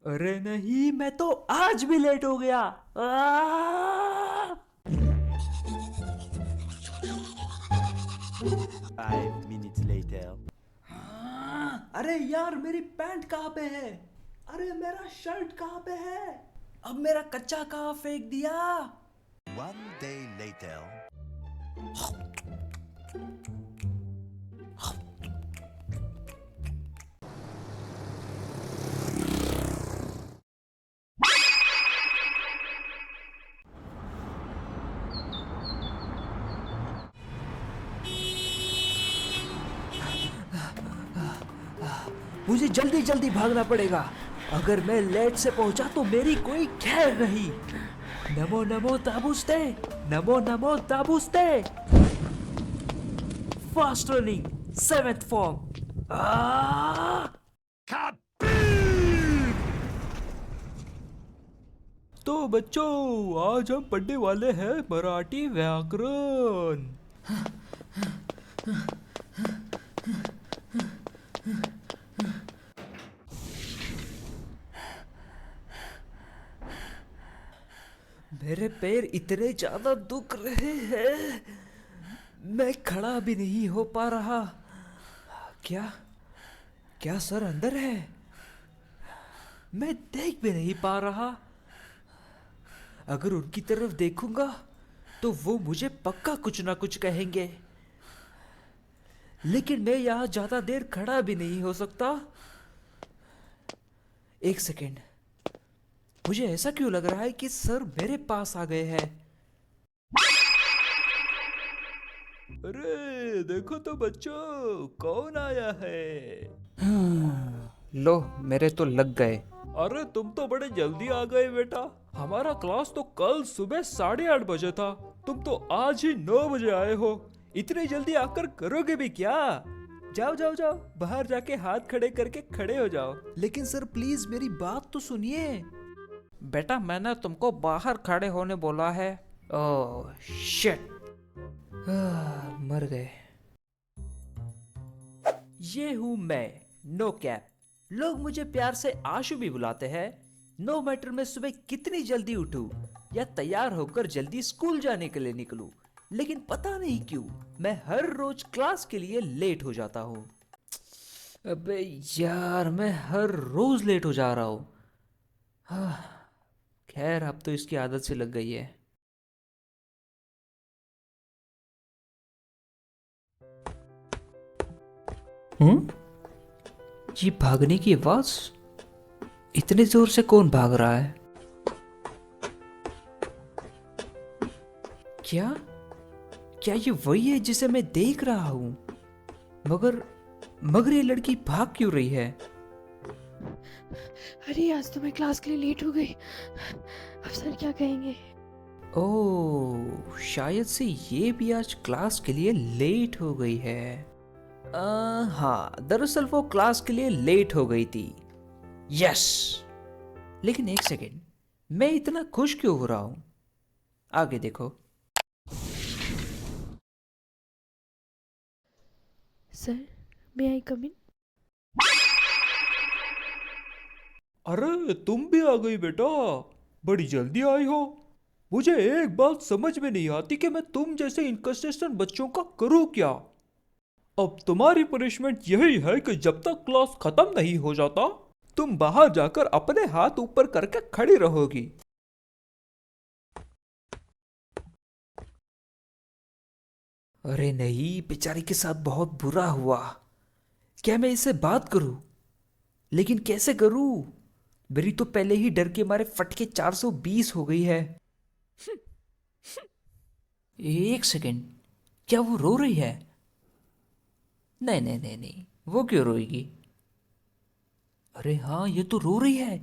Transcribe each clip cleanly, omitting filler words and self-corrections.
अरे नहीं, मैं तो आज भी लेट हो गया। आ! 5 minutes later. अरे यार, मेरी पैंट कहाँ पे है? अरे मेरा शर्ट कहाँ पे है? अब मेरा कच्चा कहाँ फेंक दिया? 1 day later. मुझे जल्दी जल्दी भागना पड़ेगा। अगर मैं लेट से पहुंचा तो मेरी कोई खैर नहीं। नमो नमो ताबुस्ते, नमो नमो ताबुस्ते। Fast running, seventh form. तो बच्चों, आज हम पढ़ने वाले हैं मराठी व्याकरण। मेरे पैर इतने ज्यादा दुख रहे हैं, मैं खड़ा भी नहीं हो पा रहा। क्या क्या सर अंदर है? मैं देख भी नहीं पा रहा। अगर उनकी तरफ देखूंगा तो वो मुझे पक्का कुछ ना कुछ कहेंगे। लेकिन मैं यहाँ ज्यादा देर खड़ा भी नहीं हो सकता। एक सेकेंड, मुझे ऐसा क्यों लग रहा है कि सर मेरे पास आ गए हैं? अरे देखो तो बच्चों, कौन आया है? लो, मेरे तो लग गए। अरे तुम तो बड़े जल्दी आ गए बेटा। हमारा क्लास तो कल सुबह 8:30 बजे था। तुम तो आज ही 9 बजे आए हो। इतनी जल्दी आकर करोगे भी क्या? जाओ जाओ जाओ, बाहर जाके हाथ खड़े करके खड़े हो जाओ। लेकिन सर प्लीज मेरी बात तो सुनिए। बेटा, मैंने तुमको बाहर खड़े होने बोला है। ओह शिट, मर गए। ये हूँ मैं, नो कैप। लोग मुझे प्यार से आशु भी बुलाते हैं। नो मैटर मैं सुबह कितनी जल्दी उठूं या तैयार होकर जल्दी स्कूल जाने के लिए निकलूं, लेकिन पता नहीं क्यों मैं हर रोज क्लास के लिए लेट हो जाता हूँ। अबे यार, मैं हर रोज लेट हो जा रहा हूँ। खैर, अब तो इसकी आदत से लग गई है। हम्म, ये भागने की आवाज, इतने जोर से कौन भाग रहा है? क्या क्या ये वही है जिसे मैं देख रहा हूँ? मगर मगर ये लड़की भाग क्यों रही है? अरे आज तो मैं क्लास के लिए लेट हो गई। अब सर क्या कहेंगे? ओह, शायद से ये भी आज क्लास के लिए लेट हो गई है। हाँ, दरअसल वो क्लास के लिए लेट हो गई थी। यस। लेकिन एक सेकेंड, मैं इतना खुश क्यों हो रहा हूँ? आगे देखो। सर, मे आई कम इन? अरे तुम भी आ गई बेटा, बड़ी जल्दी आई हो। मुझे एक बात समझ में नहीं आती कि मैं तुम जैसे इनकंसिस्टेंट बच्चों का करूं क्या। अब तुम्हारी पनिशमेंट यही है कि जब तक क्लास खत्म नहीं हो जाता, तुम बाहर जाकर अपने हाथ ऊपर करके खड़ी रहोगी। अरे नहीं, बेचारी के साथ बहुत बुरा हुआ। क्या मैं इससे बात करूं? लेकिन कैसे करूं? मेरी तो पहले ही डर के मारे फटके 420 हो गई है। एक सेकेंड, क्या वो रो रही है? नहीं नहीं नहीं नहीं, वो क्यों रोएगी? अरे हाँ, ये तो रो रही है।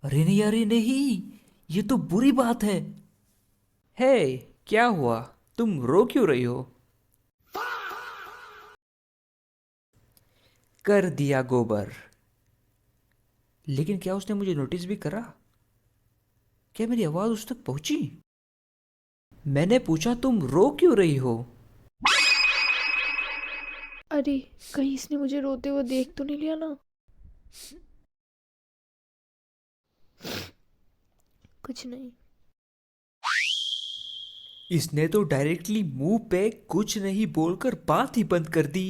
अरे नहीं, अरे नहीं, ये तो बुरी बात है। हे, क्या हुआ? तुम रो क्यों रही हो? कर दिया गोबर। लेकिन क्या उसने मुझे नोटिस भी करा? क्या मेरी आवाज उस तक पहुंची? मैंने पूछा, तुम रो क्यों रही हो? अरे, कहीं इसने मुझे रोते हुए देख तो नहीं लिया ना? कुछ नहीं। इसने तो डायरेक्टली मुंह पे कुछ नहीं बोलकर बात ही बंद कर दी।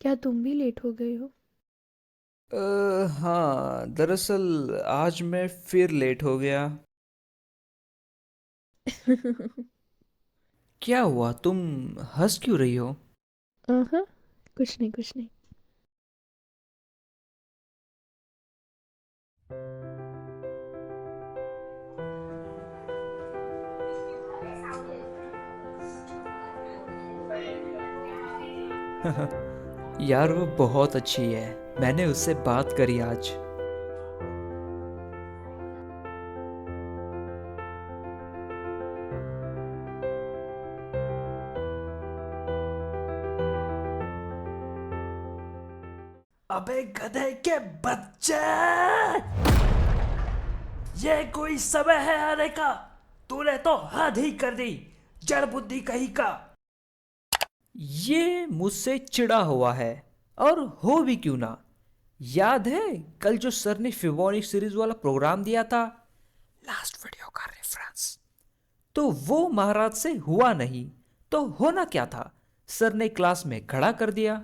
क्या तुम भी लेट हो गए हो? हाँ, दरअसल आज मैं फिर लेट हो गया। क्या हुआ, तुम हंस क्यों रही हो? हाँ, कुछ नहीं कुछ नहीं। यार वो बहुत अच्छी है, मैंने उससे बात करी आज। अबे गधे के बच्चे, ये कोई समय है आने का? तूने तो हद ही कर दी, जड़ बुद्धि कहीं का। ये मुझसे चिढ़ा हुआ है, और हो भी क्यों ना। याद है कल जो सर ने फिबोनाची सीरीज वाला प्रोग्राम दिया था, लास्ट वीडियो का रेफरेंस, तो वो महाराज से हुआ नहीं तो होना क्या था? सर ने क्लास में खड़ा कर दिया।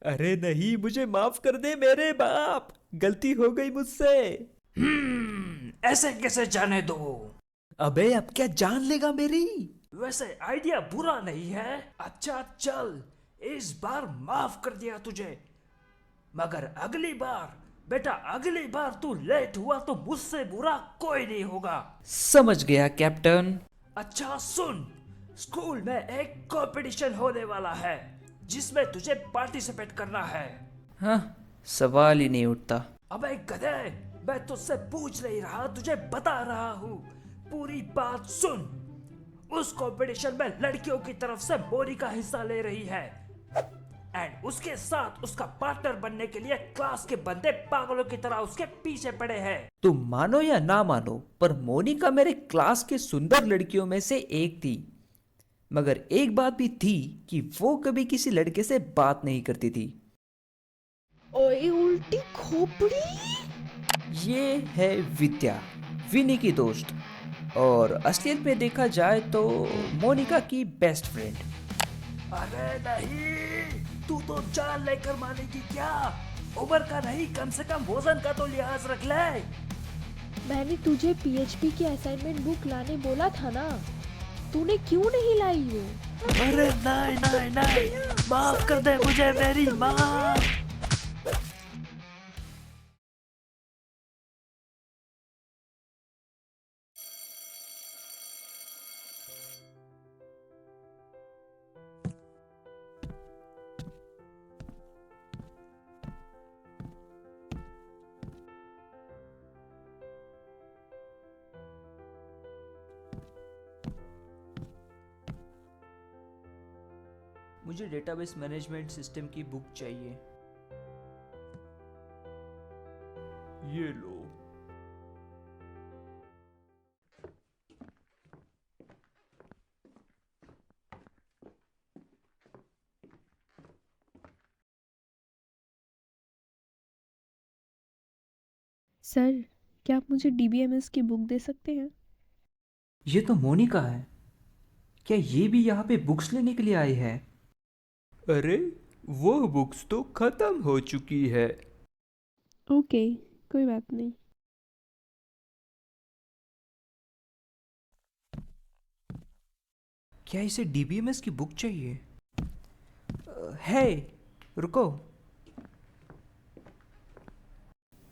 अरे नहीं, मुझे माफ कर दे मेरे बाप, गलती हो गई मुझसे। ऐसे कैसे जाने दो? अबे अब क्या जान लेगा मेरी? वैसे आइडिया बुरा नहीं है। अच्छा चल, इस बार माफ कर दिया तुझे, मगर अगली बार, बेटा अगली बार तू लेट हुआ तो मुझसे बुरा कोई नहीं होगा। समझ गया कैप्टन। अच्छा सुन, स्कूल में एक कंपटीशन होने वाला है जिसमें तुझे पार्टिसिपेट करना है। हाँ, सवाल ही नहीं उठता। अबे गधे, मैं तुझसे पूछ नहीं रहा, तुझे बता रहा हूँ, पूरी बात सुन। उस कंपटीशन में लड़कियों की तरफ से मोनिका हिस्सा ले रही है, एंड उसके साथ उसका पार्टनर बनने के लिए क्लास के बंदे पागलों की तरह उसके पीछे पड़े हैं। तुम मानो या ना मानो, पर मोनिका मेरे क्लास के सुंदर लड़कियों में से एक थी। मगर एक बात भी थी कि वो कभी किसी लड़के से बात नहीं करती थी। ओए उल्टी खोपड़ी। ये है विद्या, विनी की दोस्त, और असलियत में देखा जाए तो मोनिका की बेस्ट फ्रेंड। अरे नहीं, तू तो जान लेकर मानेगी क्या? उम्र का नहीं, कम से कम वजन का तो लिहाज रख ले। मैंने तुझे पीएचपी की असाइनमेंट बुक लाने बोला था ना, तूने क्यों नहीं लाई वो? अरे नहीं नहीं नहीं, माफ कर दे मुझे मेरी माँ। मुझे डेटाबेस मैनेजमेंट सिस्टम की बुक चाहिए। ये लो। सर, क्या आप मुझे डीबीएमएस की बुक दे सकते हैं? ये तो मोनिका है, क्या ये भी यहाँ पे बुक्स लेने के लिए आई है? अरे वो बुक्स तो खत्म हो चुकी है। ओके, कोई बात नहीं। क्या इसे डीबीएमएस की बुक चाहिए? है, रुको।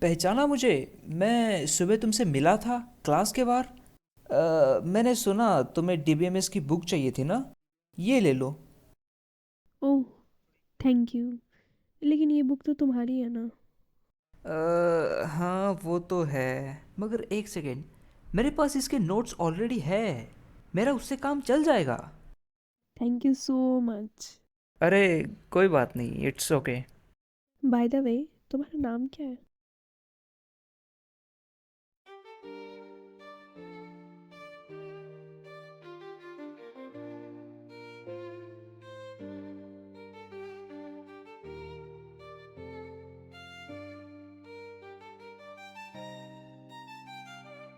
पहचाना मुझे? मैं सुबह तुमसे मिला था क्लास के बाहर। मैंने सुना तुम्हें डीबीएमएस की बुक चाहिए थी ना, ये ले लो। ओह, थैंक यू। लेकिन ये बुक तो तुम्हारी है ना? हाँ वो तो है, मगर एक सेकेंड, मेरे पास इसके नोट्स ऑलरेडी है, मेरा उससे काम चल जाएगा। Thank you so much. अरे कोई बात नहीं, it's okay. By the way, तुम्हारा नाम क्या है?